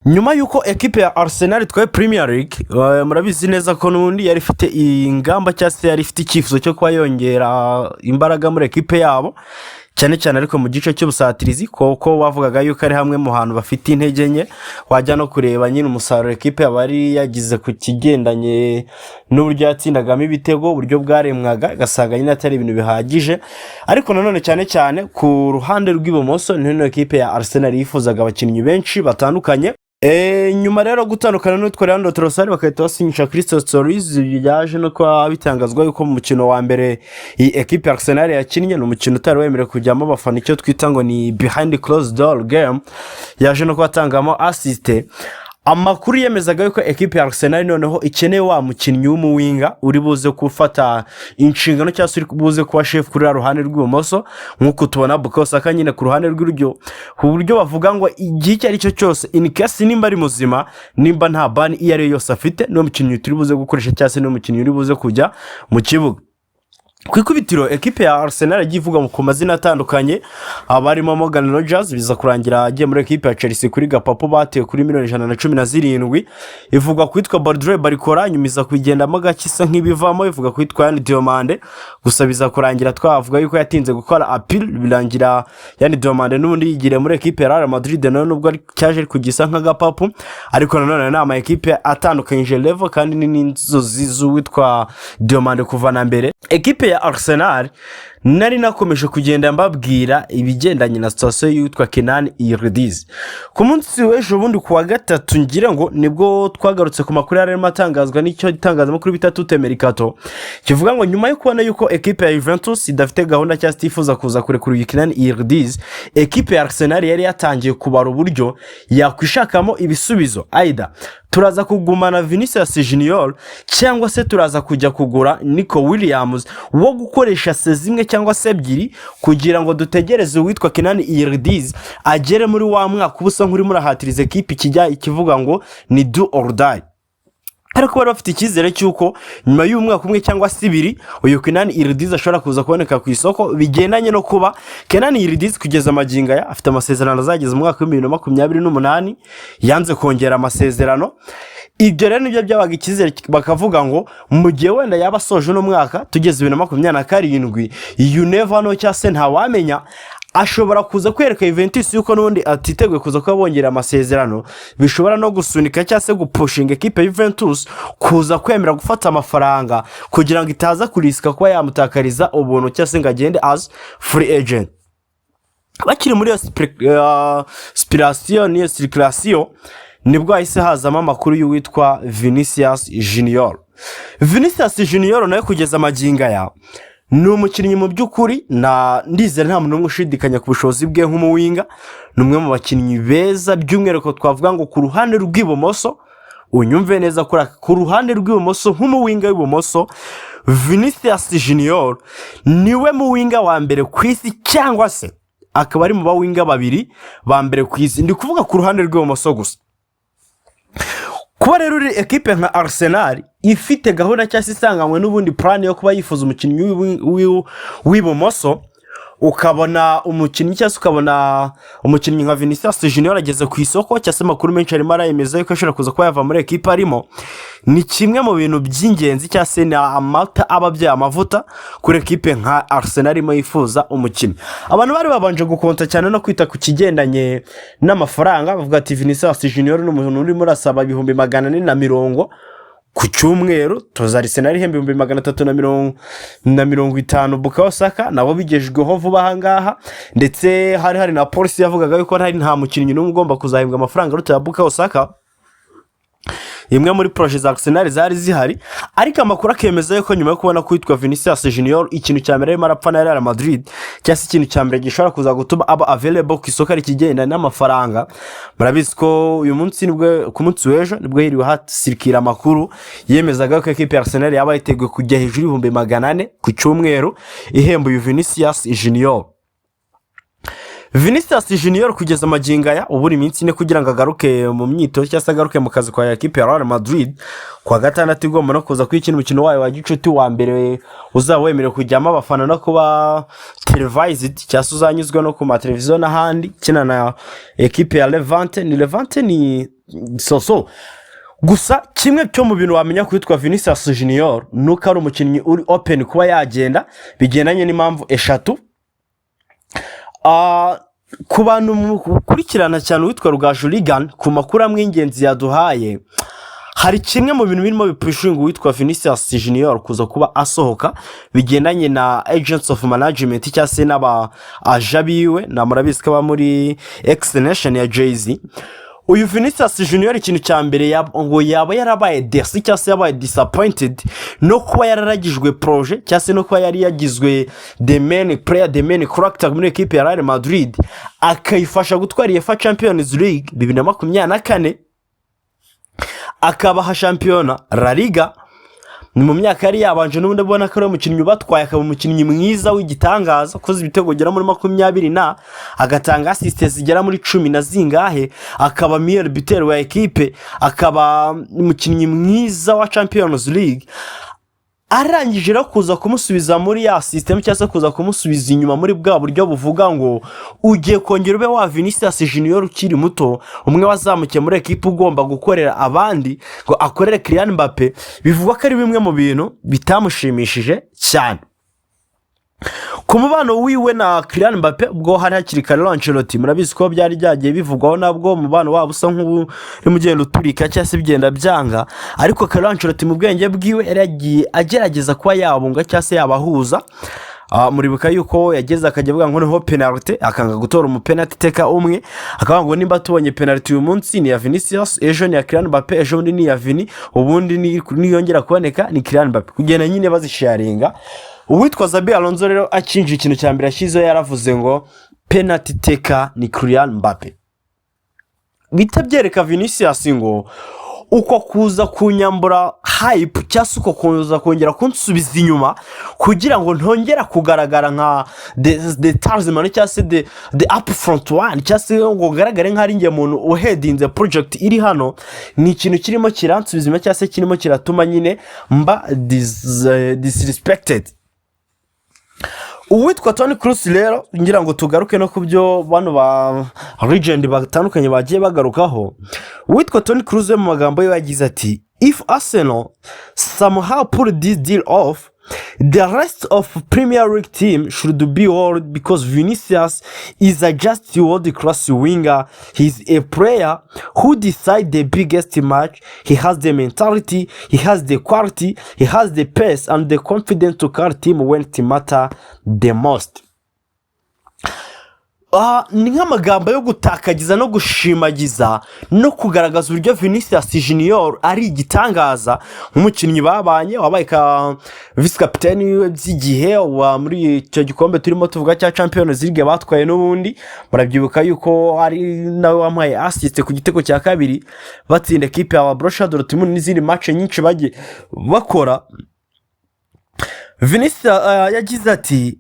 nyuma yuko ekipe ya Arsenal twaye Premier League murabizi neza ko nundi yari ifite ingamba cyangwa se yari ifite icyifuzo cyo kuba yongera imbaraga muri ekipe yabo cyane cyane ariko mu gice cy'ubusatirizi koko wavugaga yuko ari hamwe mu hantu bafite intege nke wajya no kureba nyine umusaruro ekipe yabari yagize ku kigendanye n'uburyo yatsindagamo ibitego uburyo bwaremwaga gasanga nyine atari ibintu bihagije ariko nanone cyane cyane ku ruhande rw'ibumoso niho ekipe ya Arsenal yifuzaga abakinnyi benshi batandukanye. Nyuma rero gutandukana n'utwo Leandro Trossard bakahita basinyisha Christos Stories yaje no kwa bitangazwa yuko mu mukino wa mbere iyi equipe Arsenal yakinnye no mukino utari wemerewe kujyamo abafana icyo twita ngo ni behind closed door game yaje no kwatangamo assist. Amakuru yemezaga yuko equipe ya Arsenal noneho ikeneye wa mukinnyi w'umuwinga uri buze gufata inshingano cyangwa uri buze kuba chef kuri ruhande rw'ibumoso nkuko tubona Bukayo Saka nyine ku ruhande rw'iryo ku buryo bavuga ngo igihe icyo ari cyo cyose in case nimba ari muzima nimba nta ban iyo ari yose afite no mukinnyi turi buze gukoresha cyangwa se no mukinnyi uri buze kujya mu kibuga. Kwikubitiro ekipe ya Arsenal agivuga mu mazina atandukanye abarimo Morgan Rogers biza kurangira agiye muri ekipe ya Chelsea kuri gapapo bateye kuri $117 ivuga kwitwa Bardre Barikora nyumiza kugendamo gakisa nk'ibivamo ivuga kwitwa Yani Diomande gusa biza kurangira twavuga yuko yatinze gukora appeal birangira Yani Diomande n'ubundi yigire muri ekipe ya Real Madrid nubwo cyaje kugisa nk'agapapo ariko nanone nama ekipe atandukanye level kandi n'inzozi z'uwitwa Diomande kuva na mbere. Ekipe ya Arsenal nari nakomeje kugenda mbabwira ibigendanye na situation y'utwa Kenan Yildiz ku munsi w'ejo bundi kuwa gatatu ngira ngo nibwo twagarutse ku makuru yari matangazwa n'icyo itangazamakuru bitatu temerikato kivuga ngo nyuma yo kubona yuko ekipe ya Juventus idafite gahunda cyangwa stifuza kuza kurekura Kenan Yildiz ekipe ya Arsenal yari yatangiye kubara uburyo yakwishakamo ibisubizo aida turaza kugumana Vinicius Jr cyangwa se turaza kujya kugura Nico Williams wo gukoresha sezimwe cyangwa se ebyiri kugira ngo dutegereze uwitwa Kenan Yildiz agere muri wa mwaka ubusa nkuri muri ahatirize ekipe kijya ikivuga ngo ni do or die. Ariko bari bafite icyizere cyuko nyuma y'umwaka umwe cyangwa se ibiri uyu Kenan Yildiz ashobora kuza kuboneka ku isoko bigendanye no kuba Kenan Yildiz kugeza maginga ya afite amasezerano azageza mu mwaka wa 2028 yanze kongera amasezerano. Ibyo rero nibyo byabaga icyizere bakavuga ngo mu gihe wenda yaba soje no mwaka tugeze 2027 you never know cyangwa se ntawamenya ashobora kuza kwereka Juventus yuko nundi atiteguye kuza kubongera amasezerano bishobora no gusunika cyangwa se gupushinga ekipe Juventus kuza kwemera gufata amafaranga kugira ngo itaza kuriska kuba yamutakariza ubuntu cyangwa se ngagende as free agent. Bakiri muri spiration ni circulation nibwo ahise hazamo amakuru y'uwitwa Vinicius Jr. Vinicius Jr nawe kugeza amaginga ya ni umukinnyi mu by'ukuri na ndizera nta muntu n'umushidikanya ku bushobozi bwe nk'umuwinga numwe mu bakinnyi beza by'umwihariko twavuga ngo ku ruhande rw'ibumoso unyumve neza ku ruhande rw'ibumoso nk'umuwinga w'ibumoso Vinicius Jr niwe muwinga wa mbere ku isi cyangwa se akaba ari mu bawinga babiri ba mbere ku isi ndi kuvuga ku ruhande rw'ibumoso gusa. Kuba rero uri ekipe nka Arsenal ifite gahunda cyangwa isanganywe n'ubundi plan yo kuba yifuza umukinnyi w'ibumoso ukabona umukinnyi cyangwa ukabona umukinnyi nka Vinicius Jr ageze ku isoko cyangwa se makuru menshi arimo arayemeza yuko ashobora kuza kuba yava muri ekipe arimo ni kimwe mu bintu by'ingenzi cyangwa se na amata ababyaye amavuta kuri ekipe nka Arsenal irimo yifuza umukinnyi. Abantu bari babanje gukonta cyane no kwita ku kigendanye n'amafaranga bavuga ati Vinicius Jr n'umuntu urimo urasaba 440 ku cyumweru toza Arsenal ihembe 350 Bukayo Saka nabo bigejweho vuba ahangaha ndetse hari na police yavugaga yuko nta mukinnyi n'umwe ugomba kuzahembwa amafaranga ruta ya Bukayo Saka imwe muri projet za Arsenal zari zihari ariko amakuru akemeza yuko nyuma yo kubona kwitwa Vinicius Jr ikintu cya mbere marapfa na Real Madrid cyase ikintu cya mbere gishobora kuza gutuma aba available ku isoko ari kigenda n'amafaranga. Murabizi ko uyu munsi nibwo ku munsi w'ejo nibwo hiriwe hasirikira amakuru yemezaga ko equipe Arsenal yaba yiteguye kujya hejuru 400 ku cyumweru ihembo Vinicius Jr. Vinicius Jr kugeza magingo aya ubura iminsi ine kugira ngo agaruke mu myitozo cyangwa se agaruke mu kazi kwa Amakipe ya Real Madrid kwa gatandatu igomba no kuza kwikina umukino wayo wa gicuti wa mbere uzaba wemerewe kujyamo abafana no kuba televised cyangwa se uzanyuzwa no ku mateleviziyo n'ahandi kina na ekipe ya Levante ni so gusa kimwe cyo mu bintu wamenya kwitwa Vinicius Jr nuko ari umukinnyi uri open kuba yagenda bigendanye n'impamvu eshatu. Ku bantu mukurikirana cyane witwa Rugaju ku makuru amwe y'ingenzi yaduhaye hari kimwe mu bintu birimo bipushinga witwa Vinicius Jr kuza kuba asohoka bigendanye na agents of management cyangwa se n'aba ajabiwe na murabizi ko aba muri extension ya Jay-Z. Uyu Vinicius Jr ikintu cya mbere ngo yaba yarabaye desi cyangwa se yabaye disappointed no kuba yararagijwe projet cyangwa se no kuba yari yagizwe the main player the main character muri equipe ya Real Madrid akayifasha gutwara UEFA Champions League 2024 akabaha shampiyona La Liga ni mu myaka yari yabanje n'ubundi abona ko ari umukinnyi batwaye akaba umukinnyi mwiza w'igitangaza koze ibitego gera muri 20 na agatanga assists zigera muri 10 na zingahe akaba meilleur buteur wa equipe akaba umukinnyi mwiza wa Champions League arangije rero kuza kumusubiza muri ya system cyangwa se kuza kumusubiza inyuma muri bwa buryo buvuga ngo ugiye kongera ube wa Vinicius Jr ukiri muto umwe wazamukiye muri equipe ugomba gukorera abandi ngo akorere Kylian Mbappe bivugwa ko ari bimwe mu bintu bitamushimishije cyane ku mubano wiwe na Kylian Mbappe ubwo hari hakiri Ancelotti murabizi ko byari byagiye bivugwaho nabwo umubano wabo usa nk'uri mugenda uturika cyangwa se bigenda byanga ariko Ancelotti mu bwenge bwiwe yaragiye agerageza kuba yabunga cyangwa se yabahuza. Muribuka yuko yageze akajya avuga ngo niho penalty akanga gutora umupenalty teka umwe akavuga ngo nimba tubonye penalty uyu munsi ni ya Vinicius ejo ni ya Kylian Mbappe ejo ni ya Vini ubundi niyongera kuboneka ni Kylian Mbappe kugenda nyine bazisharinga. Uwitwa Zabi Alonso rero akinje ikintu cya mbere ashizo yaravuze ngo penalty teka ni Kylian Mbappe bitabyereka Vinicius ngo uko kuza kunyambura hype cyangwa uko kuza kongera kunsubiza inyuma kugira ngo ntongera kugaragara nka the talisman cyangwa se the up front one cyangwa se ngo garagare nk'ari ngiye muntu uhedinze project iri hano ni ikintu kirimo kiransubiza inyuma cyangwa se kirimo kiratuma nyine mba disrespected. Uwitwa Toni Kroos rero ngira ngo tugaruke no kubyo bano ba legend batandukanye bagiye bagarukaho. Uwitwa Toni Kroos mu magambo ye yagize ati if Arsenal somehow pull this deal off the rest of Premier League team should be worried because Vinicius is a just world-class winger. He's a player who decides the biggest match. He has the mentality, he has the quality, he has the pace and the confidence to carry team when it matters the most. Ni nk'amagambo yo gutakagiza no gushimagiza no kugaragaza uburyo Vinicius Jr ari igitangaza nk'umukinnyi babanye wabaye ka vice captain by'igihe wa muri icyo gikombe turimo tuvuga cya Champions League batwaye n'ubundi murabyibuka yuko ari nawe wampaye assist ku gitego cya kabiri batsinda equipe ya Borussia Dortmund n'izindi match nyinshi bagiye bakora. Vinicius yagize ati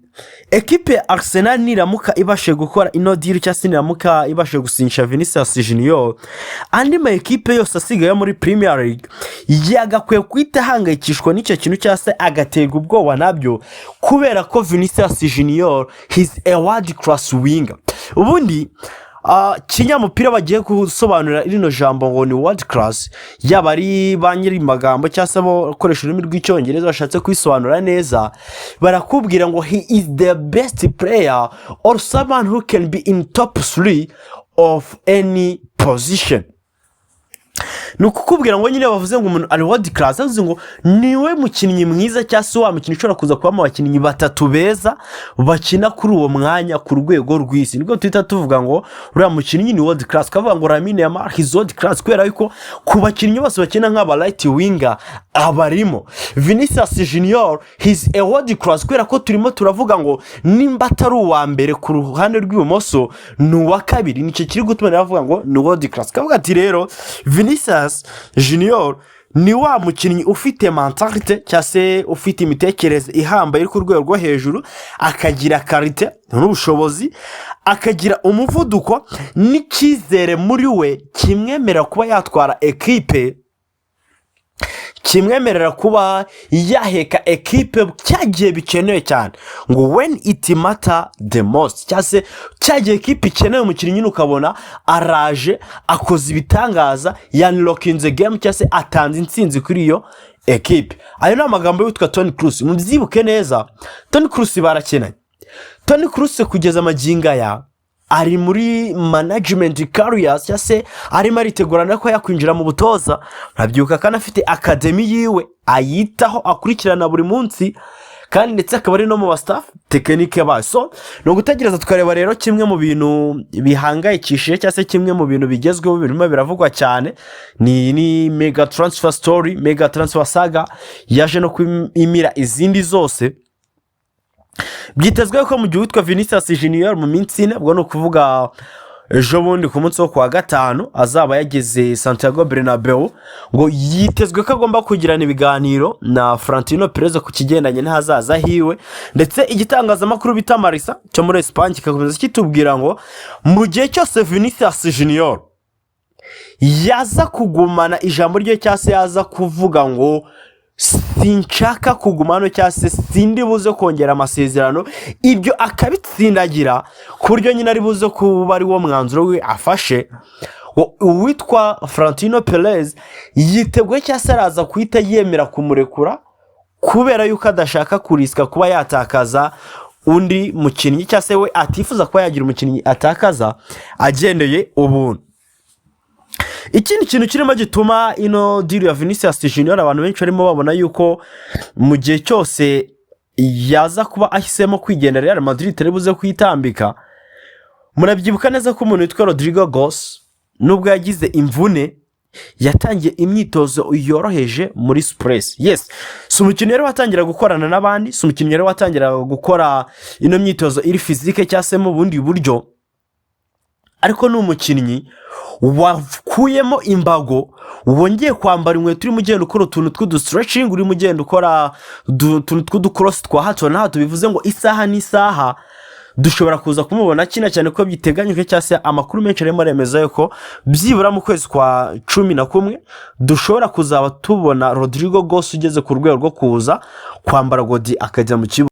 ekipe Arsenal niramuka ibashe gukora ino deal cyangwa se niramuka ibashe gusinyisha Vinicius Jr andi ma ekipe yose asigaye muri Premier League yagakwiye kwita hangayikishwa n'icyo kintu cyangwa se agaterwa ubwoba nabyo kubera ko Vinicius Jr he's a world class winger. Ubundi kinyamupira bagiye gusobanura rino jambo ngo ni world class yaba ari banyiri magambo cyangwa se bakoresha ururimi rw'icyongereza bashatse kwisobanura neza barakubwira ngo he is the best player or someone who can be in top 3 of any position. Nukukubwira ngo nyine bavuze ngo umuntu ari world class avuze ngo niwe mukinnyi mwiza cyangwa se wa mukinnyi ushobora kuza kuba mu bakinnyi batatu beza bakina kuri uwo mwanya ku rwego rw'isi nibwo twita tuvuga ngo uriya mukinnyi ni world class kavuga ngo Lamine Yamal is world class kubera yuko ku bakinnyi bose bakina nk'aba right winger abarimo. Vinicius Jr he's a world class kubera ko turimo turavuga ngo nimba atari uwa mbere ku ruhande rw'ibumoso ni uwa kabiri nicyo kiri gutuma bavuga ngo ni world class kavuga ati rero Vinicius Jr ni wa mukinnyi ufite mentalite cyangwa se ufite imitekerereze ihambaye iri ku rwego rwo hejuru, akagira karite n'ubushobozi, akagira umuvuduko n'icyizere muri we kimwemerera kuba yatwara ekipe, kimwemerera kuba yaheka ekipe cyagiye bikenewe cyane, ngo when it matter the most, cyangwa se cyagiye ekipe ikeneye umukinnyi nyine ukabona araje akoze ibitangaza, yanlokinze game cyangwa se atanze intsinzi kuri iyo ekipe. Ayo ni amagambo y'uwitwa Toni Kroos. Mubyibuke neza, Toni Kroos barakenanye. Toni Kroos kugeza amagingo aya ari muri management careers, cyangwa se arimo aritegurana ko yakwinjira mu butoza. Ntabyuka kandi afite akademi yiwe ayitaho akurikirana buri munsi, kandi ndetse akaba ari no mu staff tekinike bayo. So no gutegereza tukareba rero kimwe mu bintu bihangayikishije cyangwa se kimwe mu bintu bigezweho birimo biravugwa cyane ni mega transfer story, mega transfer saga yaje no kwimira izindi zose. Byitezwe ko mu gihe witwa Vinicius Jr mu minsi ine, ubwo no kuvuga ejo bundi ku munsi wo kwa gatanu azaba yageze Santiago Bernabeu, ngo yitezwe ko agomba kugirana ibiganiro na Florentino Perez ku kigendanye n'ahazaza hiwe. Ndetse igitangazamakuru bita Marisa cyo muri Espagne kikakomeza kitubwira ngo mu gihe cyose Vinicius Jr yaza kugumana ijambo rye cyangwa se yaza kuvuga ngo sinshaka kugumano cyangwa se sindi buze kongera amasezerano, ibyo akabitsindagira ku buryo nyine ari buze kuba ari wo mwanzuro we afashe, uwitwa Florentino Perez yiteguye cyangwa se araza kuhita yemera kumurekura kubera yuko adashaka kurisika kuba yatakaza undi mukinnyi, cyangwa se we atifuza kuba yagira umukinnyi atakaza agendeye ubuntu. Ikindi kintu kirimo gituma ino deal ya Vinicius Jr abantu benshi barimo babona yuko mu gihe cyose yaza kuba ahisemo kwigendera Real Madrid terebuze kwitambika. Murabyibuka neza ko umuntu witwa Rodrigo Goes nubwo yagize imvune yatangiye imyitozo yoroheje muri Spurs. Yes, si umukinnyi rero watangira gukorana n'abandi, si umukinnyi rero watangira gukora ino myitozo iri physique cyangwa se mu bundi buryo, ariko ni umukinnyi wakuyemo imbago, wongeye kwambara inkweto urimo ugenda ukora utuntu tw'udustretching, urimo ugenda ukora utuntu tw'udukross twa hato na hato. Bivuze ngo isaha n'isaha dushobora kuza kumubona kina cyane ko biteganyijwe, cyangwa se amakuru menshi arimo aremeza yuko byibura mu kwezi kwa 11 dushobora kuzaba tubona Rodrigo Goes ugeze ku rwego rwo kuza kwambara godi akajya mu kibuga.